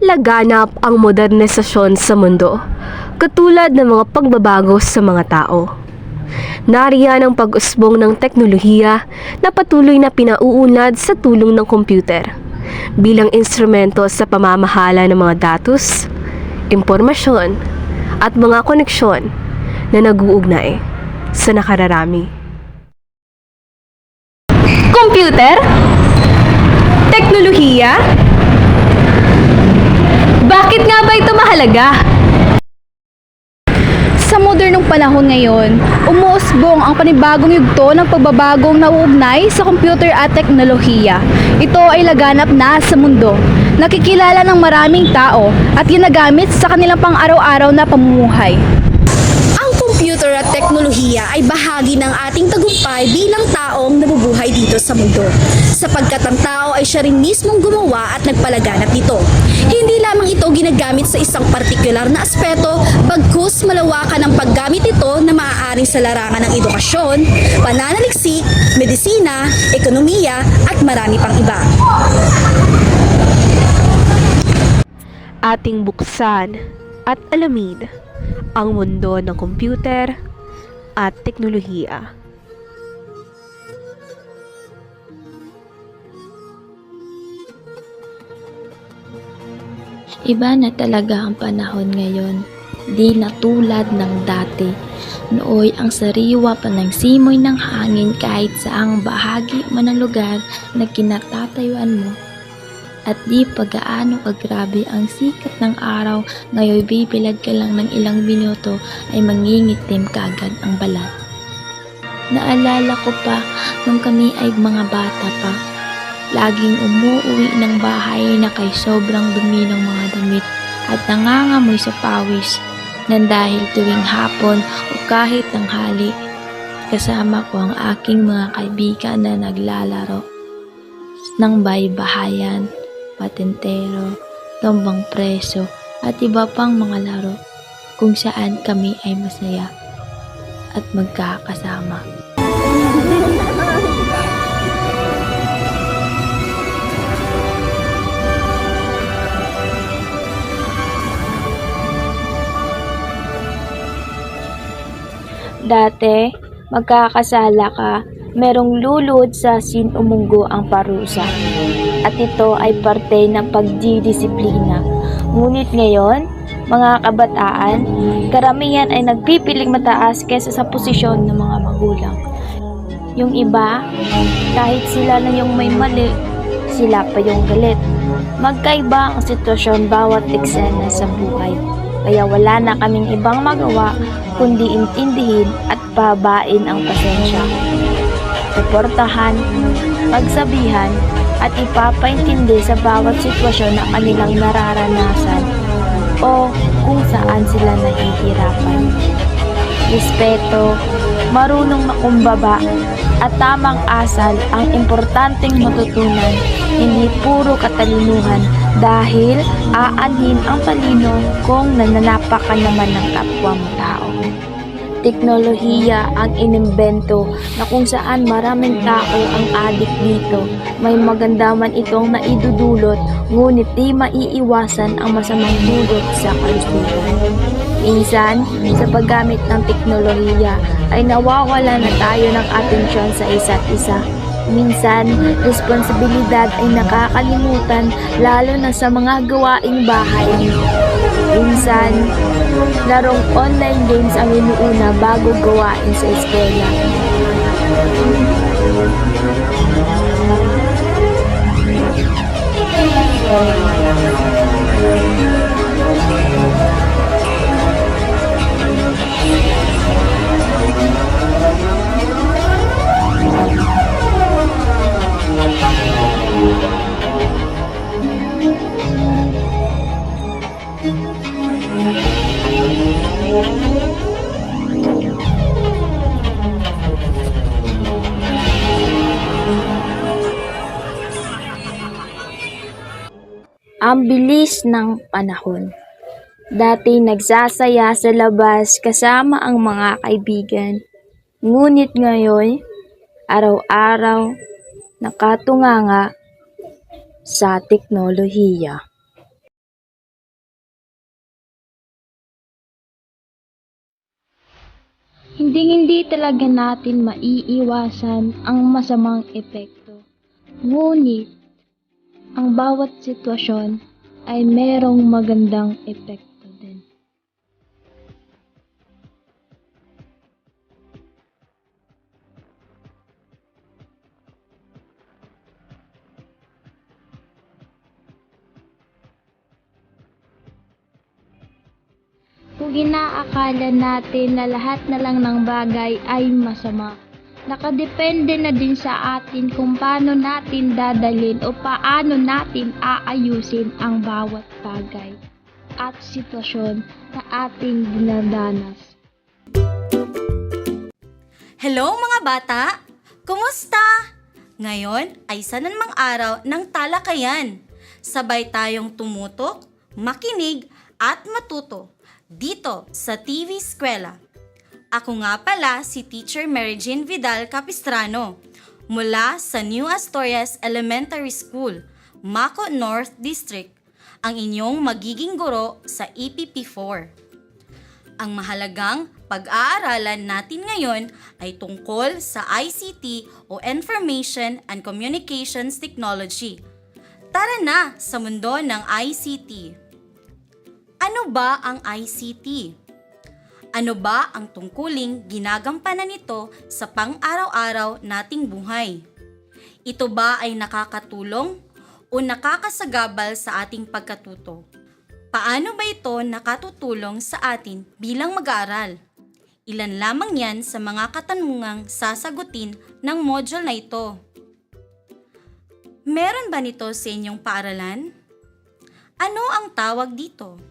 Laganap ang modernisasyon sa mundo, katulad ng mga pagbabago sa mga tao. Nariyan ang pag-usbong ng teknolohiya na patuloy na pinauunlad sa tulong ng computer bilang instrumento sa pamamahala ng mga datos, impormasyon, at mga koneksyon na nag-uugnay sa nakararami. Computer? Teknolohiya? Bakit nga ba ito mahalaga? Sa modernong panahon ngayon, umuusbong ang panibagong yugto ng pagbabagong nauugnay sa computer at teknolohiya. Ito ay laganap na sa mundo, nakikilala ng maraming tao at ginagamit sa kanilang pang-araw-araw na pamumuhay. Ang computer at teknolohiya ay bahagi ng ating tagumpay bilang taong nabubuhay dito sa mundo, sapagkat ang tao ay siya rin mismong gumawa at nagpalaganap nito. Hindi lamang ito ginagamit sa isang partikular na aspeto, bagkus malawakan ang paggamit ito na maaaring sa larangan ng edukasyon, pananaliksik, medisina, ekonomiya at marami pang iba. Ating buksan at alamin ang mundo ng computer at teknolohiya. Iba na talaga ang panahon ngayon, di na tulad ng dati. Nooy ang sariwa pa ng simoy ng hangin kahit saang bahagi man ng lugar na kinatatayuan mo. At di pa gaano kagrabe ang sikat ng araw, ngayon bibilad ka lang ng ilang minuto ay mangingitim kaagad ang balat. Naalala ko pa nung kami ay mga bata pa. Laging umuwi ng bahay na kay sobrang dumi ng mga damit at nangangamoy sa pawis nang dahil tuwing hapon o kahit tanghali, kasama ko ang aking mga kaibigan na naglalaro ng baybahayan, patintero, tombang preso at iba pang mga laro kung saan kami ay masaya at magkakasama. Dati, magkakasala ka, merong lulod sa sinumunggo ang parusa. At ito ay parte ng pagdidisiplina. Ngunit ngayon, mga kabataan, karamihan ay nagpipiling mataas kaysa sa posisyon ng mga magulang. Yung iba, kahit sila na yung may mali, sila pa yung galit. Magkaiba ang sitwasyon bawat eksena sa buhay. Kaya wala na kaming ibang magawa kundi intindihin at pabain ang pasensya. Suportahan, pagsabihan, at ipapaintindi sa bawat sitwasyon na kanilang nararanasan o kung saan sila nahihirapan. Respeto, marunong makumbaba, at tamang asal ang importanteng matutunan, hindi puro katalinuhan dahil aanhin ang talino kung nananapak ka naman ng kapwa mo tao. Teknolohiya ang inimbento na kung saan maraming tao ang adik dito. May maganda man itong naidudulot, ngunit di maiiwasan ang masamang dulot sa kalusugan. Minsan, sa paggamit ng teknolohiya ay nawawala na tayo ng atensyon sa isa't isa. Minsan, responsibilidad ay nakakalimutan lalo na sa mga gawaing bahay. Minsan, larong online games ang inuuna bago gawain sa eskwela. Ang bilis ng panahon. Dati nagsasaya sa labas kasama ang mga kaibigan. Ngunit ngayon, araw-araw nakatunganga sa teknolohiya. Hindi talaga natin maiiwasan ang masamang epekto. Ngunit, ang bawat sitwasyon ay merong magandang epekto din. Kung inaakala natin na lahat na lang ng bagay ay masama, nakadepende na din sa atin kung paano natin dadalhin o paano natin aayusin ang bawat bagay at sitwasyon na ating dinadanas. Hello mga bata! Kumusta? Ngayon ay isa na namang araw ng talakayan. Sabay tayong tumutok, makinig at matuto dito sa TV Eskwela. Ako nga pala si Teacher Mary Jane Vidal Capistrano mula sa New Asturias Elementary School, Maco North District, ang inyong magiging guro sa EPP4. Ang mahalagang pag-aaralan natin ngayon ay tungkol sa ICT o Information and Communications Technology. Tara na sa mundo ng ICT. Ano ba ang ICT? Ano ba ang tungkuling ginagampanan nito sa pang-araw-araw nating buhay? Ito ba ay nakakatulong o nakakasagabal sa ating pagkatuto? Paano ba ito nakatutulong sa atin bilang mag-aaral? Ilan lamang yan sa mga katanungang sasagutin ng module na ito. Meron ba nito sa inyong paaralan? Ano ang tawag dito?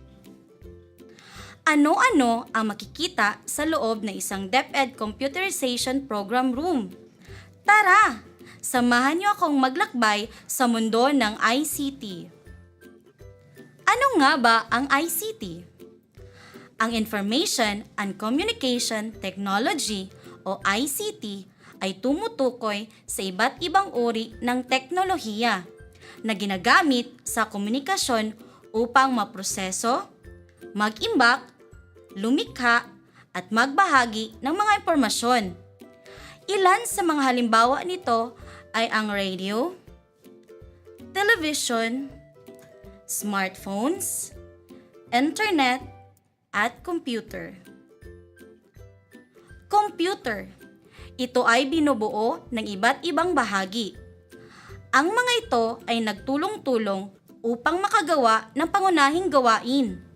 Ano-ano ang makikita sa loob ng isang DepEd Computerization Program Room? Tara, samahan niyo akong maglakbay sa mundo ng ICT. Ano nga ba ang ICT? Ang Information and Communication Technology o ICT ay tumutukoy sa iba't ibang uri ng teknolohiya na ginagamit sa komunikasyon upang maproseso, mag-imbak, lumikha at magbahagi ng mga impormasyon. Ilan sa mga halimbawa nito ay ang radio, television, smartphones, internet, at computer. Computer. Ito ay binubuo ng iba't ibang bahagi. Ang mga ito ay nagtulong-tulong upang makagawa ng pangunahing gawain.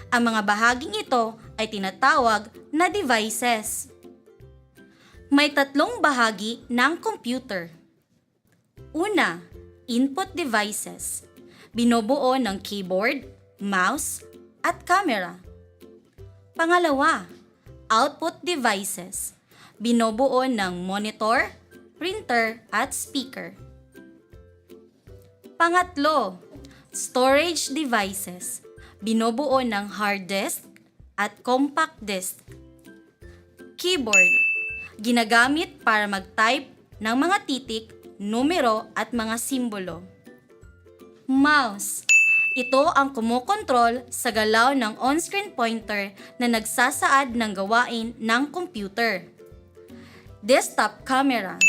Ang mga bahaging ito ay tinatawag na devices. May tatlong bahagi ng computer. Una, input devices. Binubuo ng keyboard, mouse, at camera. Pangalawa, output devices. Binubuo ng monitor, printer, at speaker. Pangatlo, storage devices. Binubuo ng hard disk at compact disk. Keyboard. Ginagamit para mag-type ng mga titik, numero at mga simbolo. Mouse. Ito ang kumokontrol sa galaw ng on-screen pointer na nagsasaad ng gawain ng computer. Desktop camera.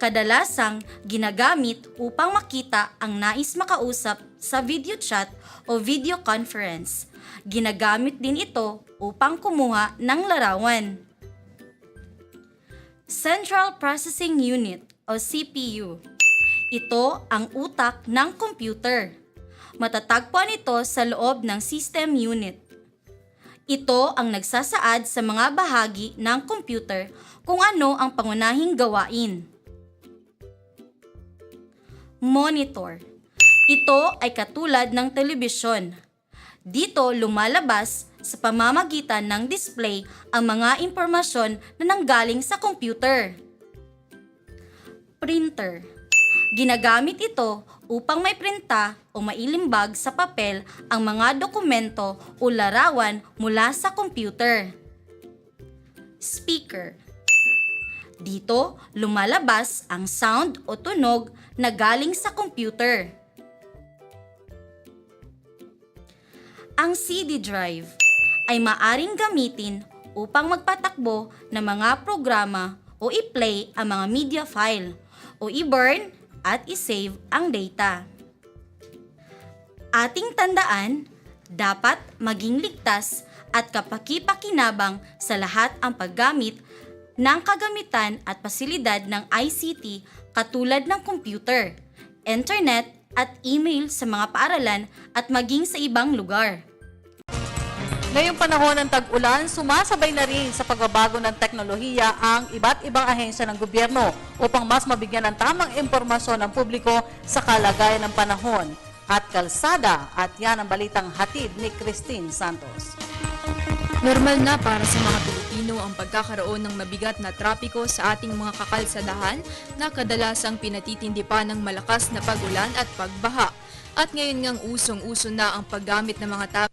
Kadalasang ginagamit upang makita ang nais makausap sa video chat o video conference. Ginagamit din ito upang kumuha ng larawan. Central Processing Unit o CPU. Ito ang utak ng computer. Matatagpuan ito sa loob ng system unit. Ito ang nagsasaad sa mga bahagi ng computer kung ano ang pangunahing gawain. Monitor. Ito ay katulad ng telebisyon. Dito lumalabas sa pamamagitan ng display ang mga impormasyon na nanggaling sa computer. Printer. Ginagamit ito upang may printa o mailimbag sa papel ang mga dokumento o larawan mula sa computer. Speaker. Dito, lumalabas ang sound o tunog na galing sa computer. Ang CD drive ay maaring gamitin upang magpatakbo ng mga programa o i-play ang mga media file o i-burn at i-save ang data. Ating tandaan, dapat maging ligtas at kapaki-pakinabang sa lahat ang paggamit ng kagamitan at pasilidad ng ICT katulad ng computer, internet at email sa mga paaralan at maging sa ibang lugar. Ngayong panahon ng tag-ulan, sumasabay na rin sa pagbabago ng teknolohiya ang iba't ibang ahensya ng gobyerno upang mas mabigyan ng tamang impormasyon ng publiko sa kalagayan ng panahon at kalsada. At yan ang balitang hatid ni Christine Santos. Normal na para sa mga Pilipino ang pagkakaroon ng mabigat na trapiko sa ating mga kakalsadahan na kadalasang pinatitindi pa ng malakas na pag-ulan at pagbaha. At ngayon ngang usong-uso na ang paggamit ng mga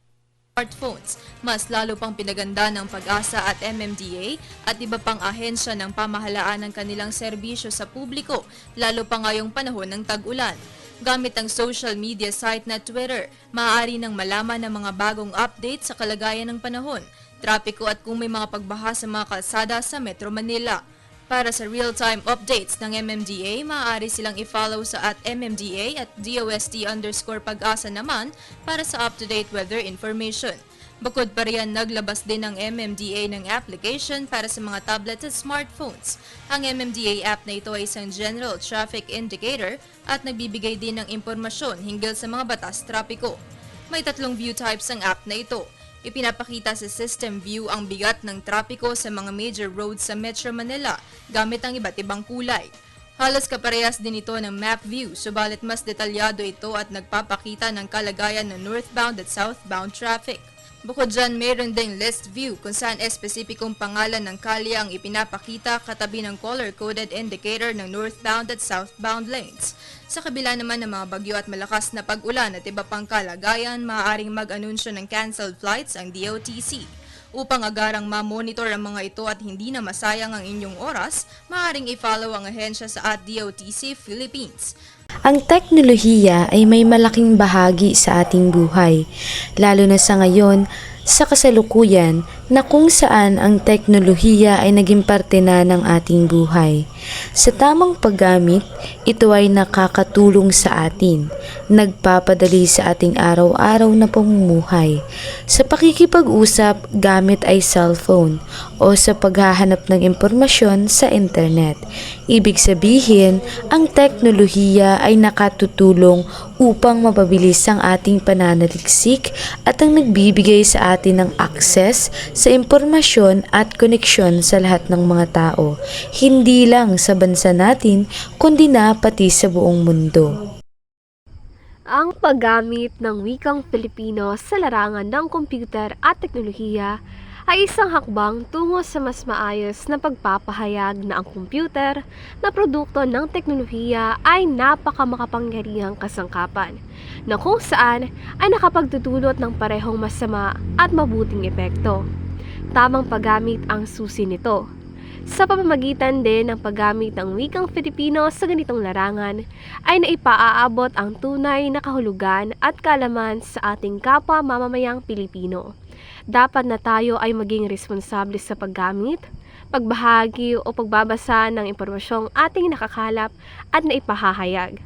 smartphones, mas lalo pang pinaganda ng Pag-asa at MMDA at iba pang ahensya ng pamahalaan ng kanilang serbisyo sa publiko, lalo pa ngayong panahon ng tag-ulan. Gamit ang social media site na Twitter, maaari nang malaman ng mga bagong update sa kalagayan ng panahon, trapiko at kung may mga pagbaha sa mga kalsada sa Metro Manila. Para sa real-time updates ng MMDA, maaari silang i-follow sa @MMDA at DOST_Pag-asa naman para sa up-to-date weather information. Bukod pa riyan, naglabas din ng MMDA ng application para sa mga tablet at smartphones. Ang MMDA app na ito ay isang general traffic indicator at nagbibigay din ng impormasyon hinggil sa mga batas trapiko. May 3 view types ang app na ito. Ipinapakita sa system view ang bigat ng trapiko sa mga major roads sa Metro Manila gamit ang iba't ibang kulay. Halos kaparehas din ito ng map view, subalit mas detalyado ito at nagpapakita ng kalagayan ng northbound at southbound traffic. Bukod dyan, mayroon ding list view kung saan espesipikong pangalan ng kalye ang ipinapakita katabi ng color-coded indicator ng northbound at southbound lanes. Sa kabila naman ng mga bagyo at malakas na pag-ulan at iba pang kalagayan, maaaring mag-anunsyo ng canceled flights ang DOTC. Upang agarang ma-monitor ang mga ito at hindi na masayang ang inyong oras, maaaring i-follow ang ahensya sa @DOTC Philippines. Ang teknolohiya ay may malaking bahagi sa ating buhay, lalo na sa ngayon, sa kasalukuyan na kung saan ang teknolohiya ay naging parte na ng ating buhay. Sa tamang paggamit, ito ay nakakatulong sa atin, nagpapadali sa ating araw-araw na pamumuhay. Sa pakikipag-usap gamit ay cellphone o sa paghahanap ng impormasyon sa internet. Ibig sabihin, ang teknolohiya ay nakatutulong upang mapabilis ang ating pananaliksik at ang nagbibigay sa atin ng access sa impormasyon at koneksyon sa lahat ng mga tao, hindi lang sa bansa natin, kundi na pati sa buong mundo. Ang paggamit ng wikang Filipino sa larangan ng komputer at teknolohiya ay isang hakbang tungo sa mas maayos na pagpapahayag na ang komputer na produkto ng teknolohiya ay napakamakapangyarihang kasangkapan na kung saan ay nakapagdudulot ng parehong masama at mabuting epekto. Tamang paggamit ang susi nito. Sa pamamagitan din ng paggamit ng wikang Filipino sa ganitong larangan ay naipaaabot ang tunay na kahulugan at kaalaman sa ating kapwa mamamayang Pilipino. Dapat na tayo ay maging responsable sa paggamit, pagbahagi o pagbabasa ng impormasyong ating nakakalap at naipahahayag.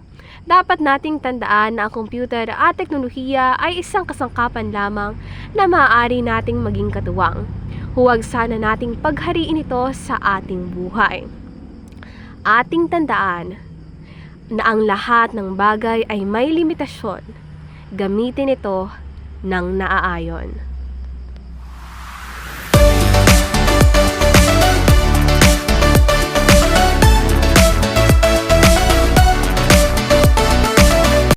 Dapat nating tandaan na ang komputer at teknolohiya ay isang kasangkapan lamang na maaari nating maging katuwang. Huwag sana nating paghariin ito sa ating buhay. Ating tandaan na ang lahat ng bagay ay may limitasyon. Gamitin ito ng naaayon.